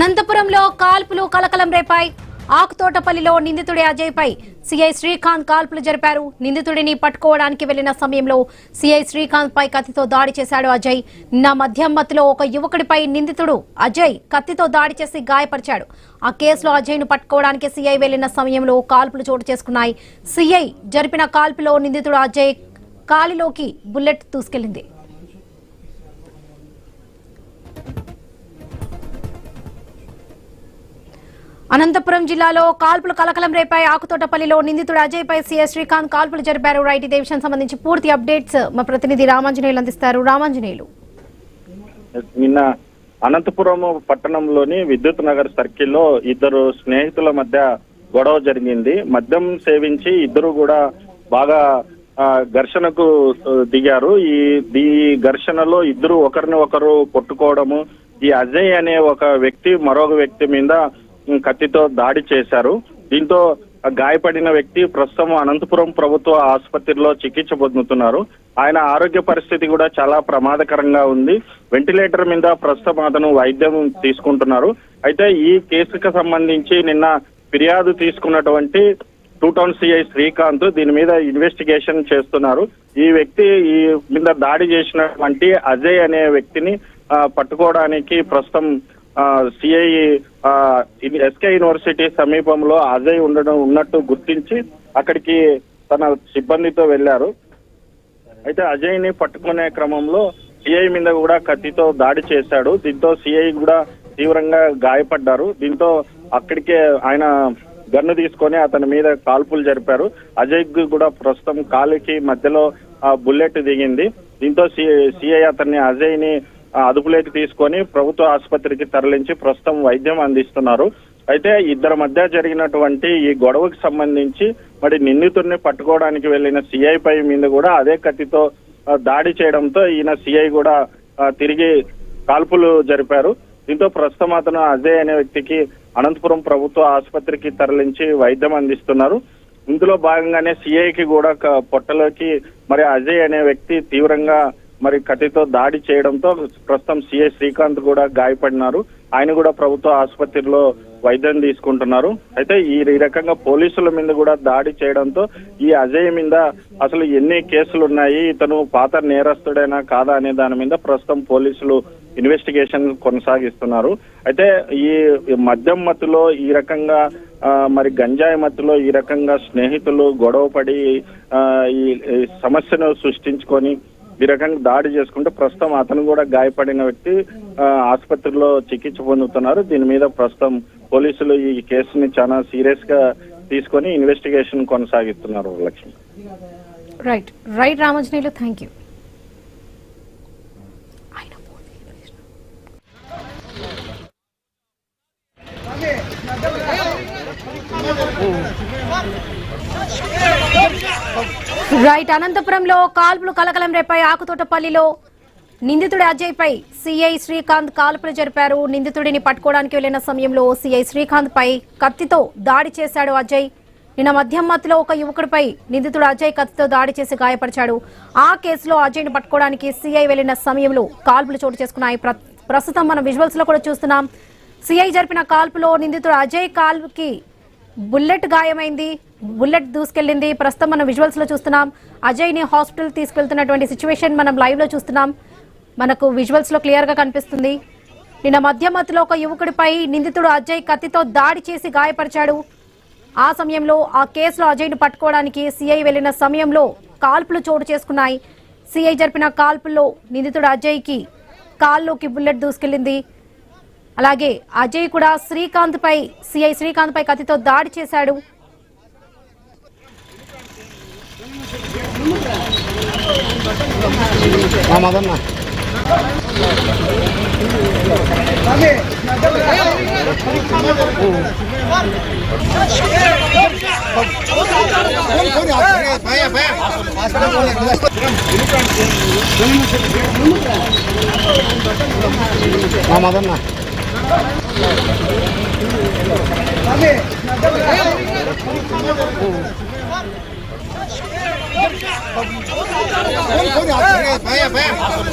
అనంతపురంలో కాల్పులు కలకలం రేపాయి. ఆకుతోటపల్లిలో నిందితుడి అజయ్ పై సిఐ శ్రీకాంత్ కాల్పులు జరిపారు. నిందితుడిని పట్టుకోవడానికి వెళ్లిన సమయంలో సిఐ శ్రీకాంత్ పై కత్తితో దాడి చేశాడు అజయ్. నిన్న మద్యం మత్తులో ఒక యువకుడిపై నిందితుడు అజయ్ కత్తితో దాడి చేసి గాయపరిచాడు. ఆ కేసులో అజయ్ ను పట్టుకోవడానికి సిఐ వెళ్లిన సమయంలో కాల్పులు చోటు చేసుకున్నాయి. సిఐ జరిపిన కాల్పులో నిందితుడు అజయ్ కాలిలోకి బుల్లెట్ దూసుకెళ్లింది. అనంతపురం జిల్లాలో కాల్పులు కలకలం రేపాయి. ఆకుతోటపల్లిలో నిందితుడు అజయ్ పై సిఐ శ్రీకాంత్ కాల్పులు జరిపారు. రైట్, ఇదే విషయం సంబంధించి పూర్తి అప్డేట్స్ మా ప్రతినిధి రామాంజనేయులు అందిస్తారు. రామాంజనేయులు, నిన్న అనంతపురం పట్టణంలోని విద్యుత్ నగర్ సర్కిల్లో ఇద్దరు స్నేహితుల మధ్య గొడవ జరిగింది. మద్యం సేవించి ఇద్దరు కూడా బాగా ఘర్షణకు దిగారు. ఈ ఘర్షణలో ఇద్దరు ఒకరిని ఒకరు కొట్టుకోవడము, ఈ అజయ్ అనే ఒక వ్యక్తి మరొక వ్యక్తి మీద కత్తితో దాడి చేశారు. దీంతో గాయపడిన వ్యక్తి ప్రస్తుతం అనంతపురం ప్రభుత్వ ఆసుపత్రిలో చికిత్స పొందుతున్నారు. ఆయన ఆరోగ్య పరిస్థితి కూడా చాలా ప్రమాదకరంగా ఉంది. వెంటిలేటర్ మీద ప్రస్తుతం అతను వైద్యం తీసుకుంటున్నారు. అయితే ఈ కేసుకు సంబంధించి నిన్న ఫిర్యాదు తీసుకున్నటువంటి 2 టౌన్ సిఐ శ్రీకాంత్ దీని మీద ఇన్వెస్టిగేషన్ చేస్తున్నారు. ఈ వ్యక్తి ఈ మీద దాడి చేసినటువంటి అజయ్ అనే వ్యక్తిని పట్టుకోవడానికి ప్రస్తుతం సిఐ ఎస్కే యూనివర్సిటీ సమీపంలో అజయ్ ఉన్నట్టు గుర్తించి అక్కడికి తన సిబ్బందితో వెళ్లారు. అయితే అజయ్ ని పట్టుకునే క్రమంలో సిఐ మీద కూడా కత్తితో దాడి చేశాడు. దీంతో సిఐ కూడా తీవ్రంగా గాయపడ్డారు. దీంతో అక్కడికే ఆయన గన్ను తీసుకొని అతని మీద కాల్పులు జరిపారు. అజయ్ కూడా ప్రస్తుతం కాలికి మధ్యలో బుల్లెట్ దిగింది. దీంతో సిఐ అజయ్ ని అదుపులోకి తీసుకొని ప్రభుత్వ ఆసుపత్రికి తరలించి ప్రస్తుతం వైద్యం అందిస్తున్నారు. అయితే ఇద్దరి మధ్య జరిగినటువంటి ఈ గొడవకు సంబంధించి మరి నిందితుడిని పట్టుకోవడానికి వెళ్లిన సిఐ పై మీద కూడా అదే కత్తితో దాడి చేయడంతో ఈయన సిఐ కూడా తిరిగి కాల్పులు జరిపారు. దీంతో ప్రస్తుతం అతను అజయ్ అనే వ్యక్తికి అనంతపురం ప్రభుత్వ ఆసుపత్రికి తరలించి వైద్యం అందిస్తున్నారు. ఇందులో భాగంగానే సిఐకి కూడా పొట్టలోకి మరి అజయ్ అనే వ్యక్తి తీవ్రంగా మరి కత్తితో దాడి చేయడంతో ప్రస్తుతం సిఐ శ్రీకాంత్ కూడా గాయపడినారు. ఆయన కూడా ప్రభుత్వ ఆసుపత్రిలో వైద్యం తీసుకుంటున్నారు. అయితే ఈ రకంగా పోలీసుల మీద కూడా దాడి చేయడంతో ఈ అజయ్ మీద అసలు ఎన్ని కేసులు ఉన్నాయి, ఇతను పాత నేరస్తుడైనా కాదా అనే దాని మీద ప్రస్తుతం పోలీసులు ఇన్వెస్టిగేషన్ కొనసాగిస్తున్నారు. అయితే ఈ మద్యం మత్తులో ఈ రకంగా మరి గంజాయి మత్తులో ఈ రకంగా స్నేహితులు గొడవపడి ఈ సమస్యను సృష్టించుకొని ఈ రకంగా దాడి చేసుకుంటే ప్రస్తుతం అతను కూడా గాయపడిన వ్యక్తి ఆసుపత్రిలో చికిత్స పొందుతున్నారు. దీని మీద ప్రస్తుతం పోలీసులు ఈ కేసుని చాలా సీరియస్ గా తీసుకొని ఇన్వెస్టిగేషన్ కొనసాగిస్తున్నారు. Lakshmi, right Ramanjaneyulu, thank you. Right, అనంతపురంలో కాల్పులు కలకలం రేపాయి. ఆకుతోటపల్లిలో నిందితుడి అజయ్ పై సిఐ శ్రీకాంత్ కాల్పులు జరిపారు. నిందితుడిని పట్టుకోవడానికి వెళ్లిన సమయంలో సిఐ శ్రీకాంత్ పై కత్తితో దాడి చేశాడు అజయ్. నిన్న మద్యం మత్తులో ఒక యువకుడిపై నిందితుడు అజయ్ కత్తితో దాడి చేసి గాయపరిచాడు. ఆ కేసులో అజయ్ ను పట్టుకోవడానికి సిఐ వెళ్లిన సమయంలో కాల్పులు చోటు చేసుకున్నాయి. ప్రస్తుతం మనం విజువల్స్ లో కూడా చూస్తున్నాం. సిఐ జరిపిన కాల్పులో నిందితుడు అజయ్ కాలుకి బుల్లెట్ గాయమైంది, బుల్లెట్ దూసుకెళ్లింది. ప్రస్తుతం మనం విజువల్స్ లో చూస్తున్నాం. అజయ్ ని హాస్పిటల్ తీసుకెళ్తున్నటువంటి సిచ్యువేషన్ మనం లైవ్ లో చూస్తున్నాం. మనకు విజువల్స్ లో క్లియర్ గా కనిపిస్తుంది. నిన్న మధ్యమత్తులో ఒక యువకుడిపై నిందితుడు అజయ్ కత్తితో దాడి చేసి గాయపరిచాడు. ఆ సమయంలో ఆ కేసులో అజయ్ ను పట్టుకోవడానికి సిఐ వెళ్లిన సమయంలో కాల్పులు చోటు చేసుకున్నాయి. సిఐ జరిపిన కాల్పుల్లో నిందితుడు అజయ్ కి కాల్లోకి బుల్లెట్ దూసుకెళ్లింది. అలాగే అజయ్ కూడా సిఐ శ్రీకాంత్ పై కత్తితో దాడి చేశాడు.